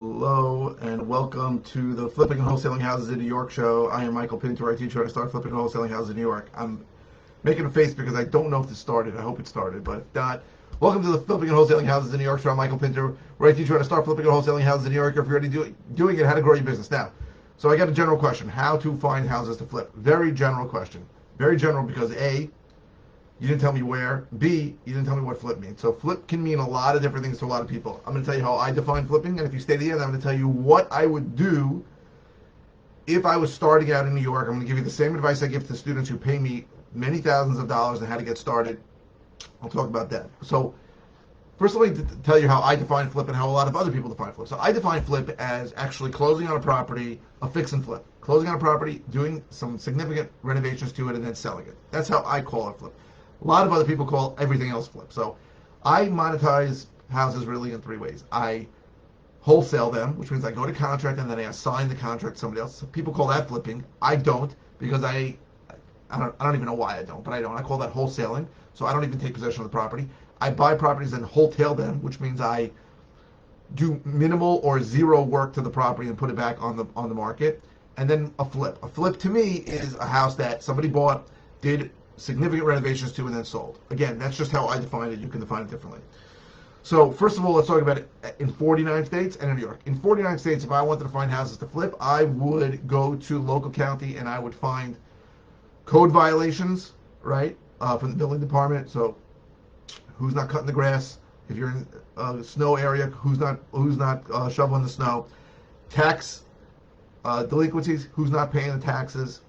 Hello and welcome to the Flipping and Wholesaling Houses in New York show. I am Michael Pinter. I teach you how to start flipping and wholesaling houses in New York. I'm making a face because I don't know if this started. I hope it started, but if not, welcome to the Flipping and Wholesaling Houses in New York show. I'm Michael Pinter, where I teach you how to start flipping and wholesaling houses in New York, or if you're already doing it, how to grow your business. Now, so I got a general question: how to find houses to flip? Very general question. Very general because A, you didn't tell me where. B, you didn't tell me what flip means. So flip can mean a lot of different things to a lot of people. I'm going to tell you how I define flipping, and if you stay to the end, I'm going to tell you what I would do if I was starting out in New York. I'm going to give you the same advice I give to students who pay me many thousands of dollars on how to get started. I'll talk about that. So first, let me tell you how I define flip and how a lot of other people define flip. So I define flip as actually closing on a property, a fix and flip. Closing on a property, doing some significant renovations to it, and then selling it. That's how I call it flip. A lot of other people call everything else flip. So I monetize houses really in three ways. I wholesale them, which means I go to contract and then I assign the contract to somebody else. So people call that flipping. I don't, because I don't even know why I don't, but I don't. I call that wholesaling. So I don't even take possession of the property. I buy properties and wholesale them, which means I do minimal or zero work to the property and put it back on the market. And then a flip. A flip to me is a house that somebody bought, did significant renovations to, and then sold. Again, that's just how I define it. You can define it differently. So first of all, let's talk about it in 49 states and in New York. In 49 states, if I wanted to find houses to flip, I would go to local county and I would find code violations, right, from the building department. So who's not cutting the grass? If you're in a snow area, who's not shoveling the snow? Tax delinquencies, who's not paying the taxes?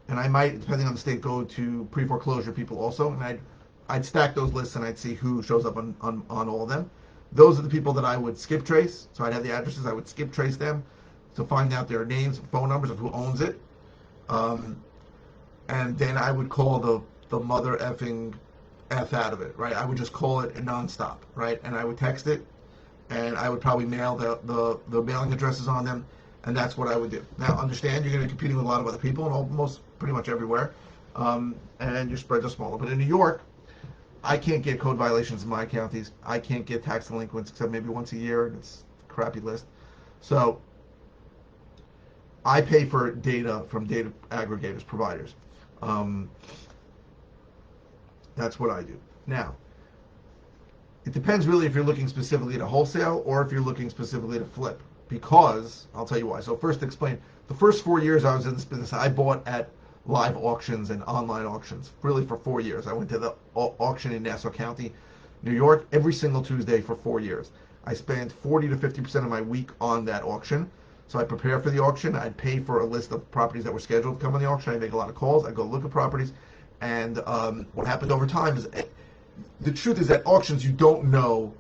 And I might, depending on the state, go to pre-foreclosure people also, and I'd stack those lists and I'd see who shows up on all of them. Those are the people that I would skip trace. So I'd have the addresses, I would skip trace them to find out their names and phone numbers of who owns it. And then I would call the mother effing F out of it, right? I would just call it nonstop, right? And I would text it, and I would probably mail the mailing addresses on them, and that's what I would do. Now, understand, you're going to be competing with a lot of other people, and almost pretty much everywhere, and your spreads are smaller. But in New York, I can't get code violations in my counties. I can't get tax delinquents except maybe once a year, and it's a crappy list. So I pay for data from data aggregators, providers. That's what I do. Now, it depends really if you're looking specifically to wholesale or if you're looking specifically to flip, because I'll tell you why. So first, to explain, the first 4 years I was in this business, I bought at live auctions and online auctions, really for 4 years. I went to the auction in Nassau County, New York, every single Tuesday for 4 years. I spent 40 to 50% of my week on that auction. So I prepare for the auction. I'd pay for a list of properties that were scheduled to come on the auction. I'd make a lot of calls. I'd go look at properties. And what happened over time is, the truth is at auctions, you don't know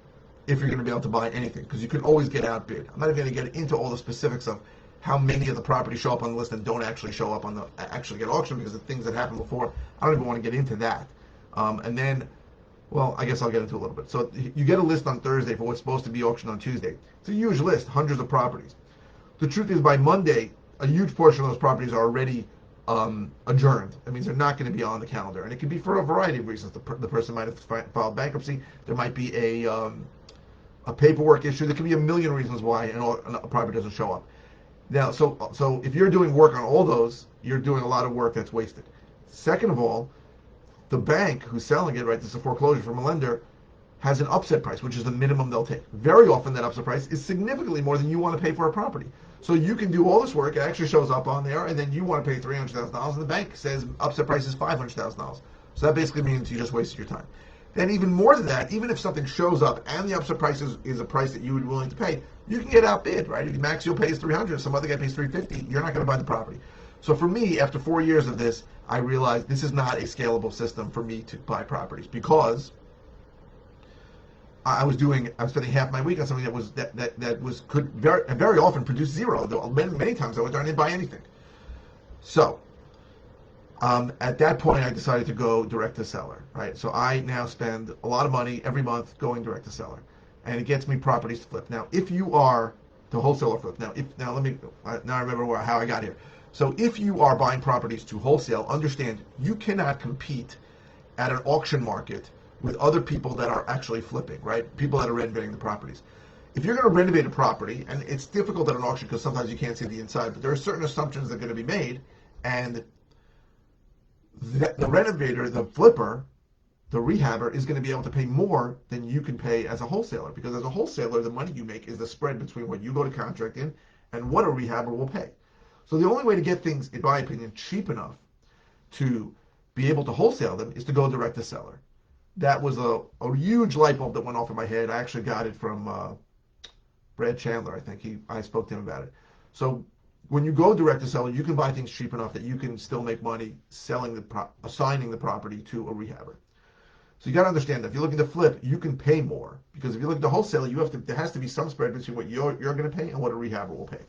if you're going to be able to buy anything, because you can always get outbid. I'm not even going to get into all the specifics of how many of the properties show up on the list and don't actually show up on the actually get auctioned, because of things that happened before. I don't even want to get into that. And then, well, I guess I'll get into a little bit. So you get a list on Thursday for what's supposed to be auctioned on Tuesday. It's a huge list, hundreds of properties. The truth is, by Monday, a huge portion of those properties are already adjourned. That means they're not going to be on the calendar, and it can be for a variety of reasons. The person might have filed bankruptcy. There might be a paperwork issue. There can be a million reasons why a property doesn't show up. Now, so if you're doing work on all those, you're doing a lot of work that's wasted. Second of all, the bank who's selling it, right, this is a foreclosure from a lender, has an upset price, which is the minimum they'll take. Very often that upset price is significantly more than you want to pay for a property. So you can do all this work, it actually shows up on there, and then you want to pay $300,000, and the bank says upset price is $500,000. So that basically means you just wasted your time. Then even more than that, even if something shows up and the upset price is a price that you would be willing to pay, you can get outbid, right? If max you'll pay is $300, some other guy pays $350, you're not going to buy the property. So for me, after 4 years of this, I realized this is not a scalable system for me to buy properties, because I was spending half my week on something that could very often produce zero. Though many times I didn't buy anything. So at that point, I decided to go direct to seller. Right. So I now spend a lot of money every month going direct to seller, and it gets me properties to flip. Now, if you are to wholesaler flip, now I remember how I got here. So if you are buying properties to wholesale, understand you cannot compete at an auction market with other people that are actually flipping, right? People that are renovating the properties. if you're going to renovate a property, and it's difficult at an auction because sometimes you can't see the inside, but there are certain assumptions that are going to be made, and the renovator, the flipper, the rehabber is going to be able to pay more than you can pay as a wholesaler, because as a wholesaler, the money you make is the spread between what you go to contract in and what a rehabber will pay. So the only way to get things, in my opinion, cheap enough to be able to wholesale them is to go direct to seller. That was a huge light bulb that went off in my head. I actually got it from Brad Chandler, I think. I spoke to him about it. So when you go direct to seller, you can buy things cheap enough that you can still make money assigning the property to a rehabber. So you got to understand that if you're looking to flip, you can pay more, because if you're looking to wholesale, there has to be some spread between what you're going to pay and what a rehabber will pay.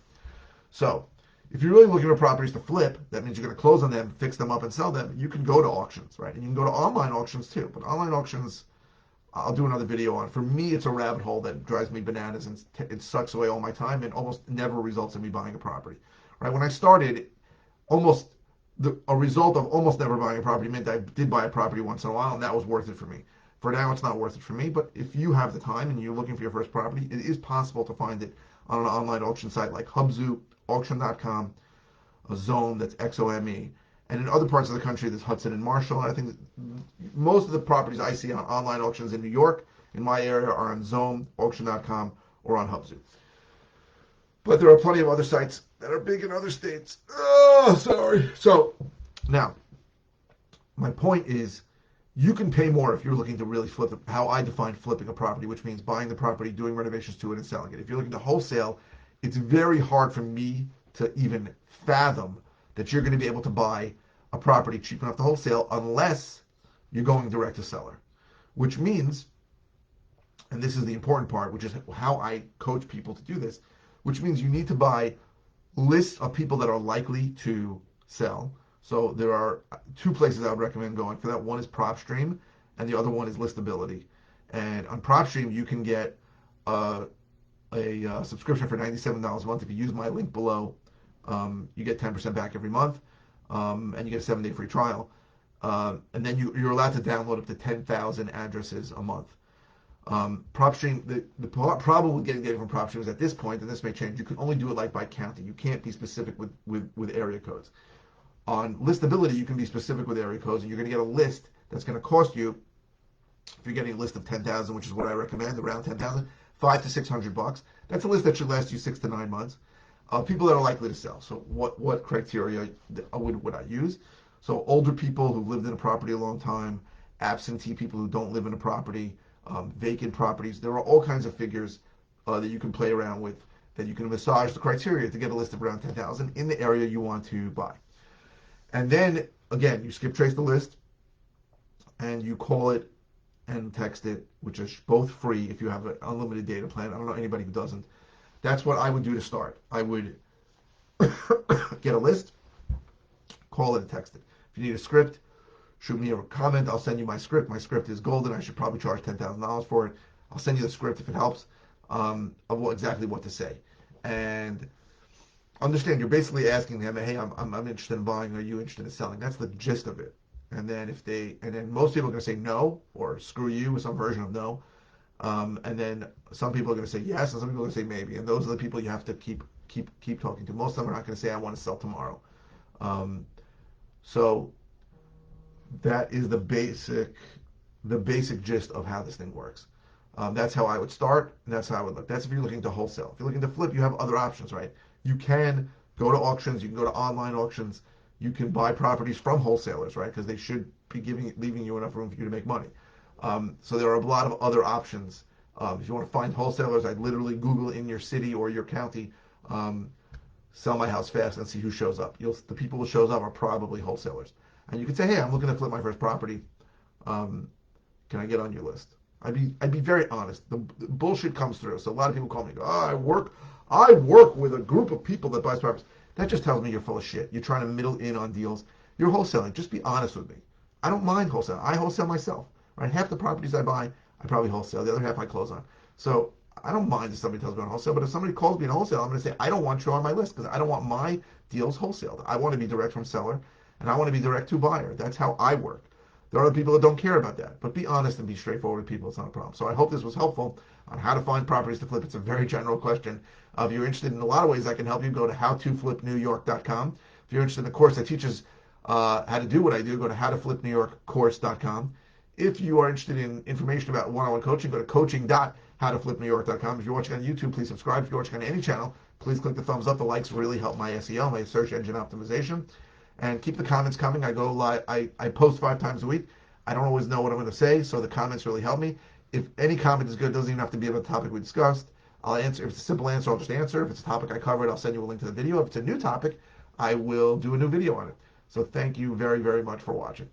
So if you're really looking for properties to flip, that means you're going to close on them, fix them up, and sell them. You can go to auctions, right? And you can go to online auctions too. But online auctions, I'll do another video on. For me, it's a rabbit hole that drives me bananas, and it sucks away all my time and almost never results in me buying a property. Right? When I started, a result of almost never buying a property meant I did buy a property once in a while, and that was worth it for me. For now, it's not worth it for me, but if you have the time and you're looking for your first property, it is possible to find it on an online auction site like Hubzu, auction.com, a Zone, that's XOME, and in other parts of the country, there's Hudson and Marshall. And I think most of the properties I see on online auctions in New York, in my area, are on Zone, auction.com, or on Hubzu. But there are plenty of other sites that are big in other states. Oh, sorry. So now, my point is, you can pay more if you're looking to really flip it, how I define flipping a property, which means buying the property, doing renovations to it, and selling it. If you're looking to wholesale, it's very hard for me to even fathom that you're going to be able to buy a property cheap enough to wholesale unless you're going direct to seller, which means, and this is the important part, which is how I coach people to do this, which means you need to buy lists of people that are likely to sell. So there are two places I would recommend going for that. One is PropStream, and the other one is Listability. And on PropStream, you can get a subscription for $97 a month. If you use my link below, you get 10% back every month, and you get a 7-day free trial. And then you're allowed to download up to 10,000 addresses a month. PropStream, the problem with getting data from PropStream is at this point, and this may change, you can only do it like by county. You can't be specific with area codes. On Listability, you can be specific with area codes, and you're going to get a list that's going to cost you, if you're getting a list of 10,000, which is what I recommend, around 10,000, $500 to $600. That's a list that should last you 6 to 9 months. People that are likely to sell. So what criteria would I use? So older people who've lived in a property a long time, absentee people who don't live in a property, vacant properties. There are all kinds of figures that you can play around with, that you can massage the criteria to get a list of around 10,000 in the area you want to buy. And then, again, you skip trace the list, and you call it and text it, which is both free if you have an unlimited data plan. I don't know anybody who doesn't. That's what I would do to start. I would get a list, call it and text it. If you need a script, shoot me a comment. I'll send you my script. My script is golden. I should probably charge $10,000 for it. I'll send you the script if it helps, of exactly what to say. And understand, you're basically asking them, hey, I'm interested in buying. Are you interested in selling? That's the gist of it. And then most people are going to say no, or screw you, with some version of no. And then some people are going to say yes, and some people are going to say maybe. And those are the people you have to keep talking to. Most of them are not going to say, I want to sell tomorrow. So that is the basic gist of how this thing works. That's how I would start, and that's how I would look. That's if you're looking to wholesale. If you're looking to flip, you have other options, right? You can go to auctions. You can go to online auctions. You can buy properties from wholesalers, right? Because they should be leaving you enough room for you to make money. So there are a lot of other options. If you want to find wholesalers, I'd literally Google in your city or your county, sell my house fast, and see who shows up. The people who shows up are probably wholesalers. And you can say, hey, I'm looking to flip my first property. Can I get on your list? I'd be very honest. The bullshit comes through. So a lot of people call me and go, oh, I work with a group of people that buys properties. That just tells me you're full of shit. You're trying to middle in on deals. You're wholesaling. Just be honest with me. I don't mind wholesaling. I wholesale myself. Right? Half the properties I buy, I probably wholesale. The other half I close on. So I don't mind if somebody tells me on wholesale. But if somebody calls me on wholesale, I'm going to say, I don't want you on my list, because I don't want my deals wholesaled. I want to be direct from seller, and I want to be direct to buyer. That's how I work. There are other people that don't care about that. But be honest and be straightforward with people. It's not a problem. So I hope this was helpful on how to find properties to flip. It's a very general question. If you're interested in a lot of ways I can help you, go to howtoflipnewyork.com. If you're interested in the course that teaches how to do what I do, go to howtoflipnewyorkcourse.com. If you are interested in information about one-on-one coaching, go to coaching.howtoflipnewyork.com. If you're watching on YouTube, please subscribe. If you're watching on any channel, please click the thumbs up. The likes really help my SEO, my search engine optimization. And keep the comments coming. I go live. I post 5 times a week. I don't always know what I'm going to say, so the comments really help me. If any comment is good, it doesn't even have to be about the topic we discussed. I'll answer. If it's a simple answer, I'll just answer. If it's a topic I covered, I'll send you a link to the video. If it's a new topic, I will do a new video on it. So thank you very, very much for watching.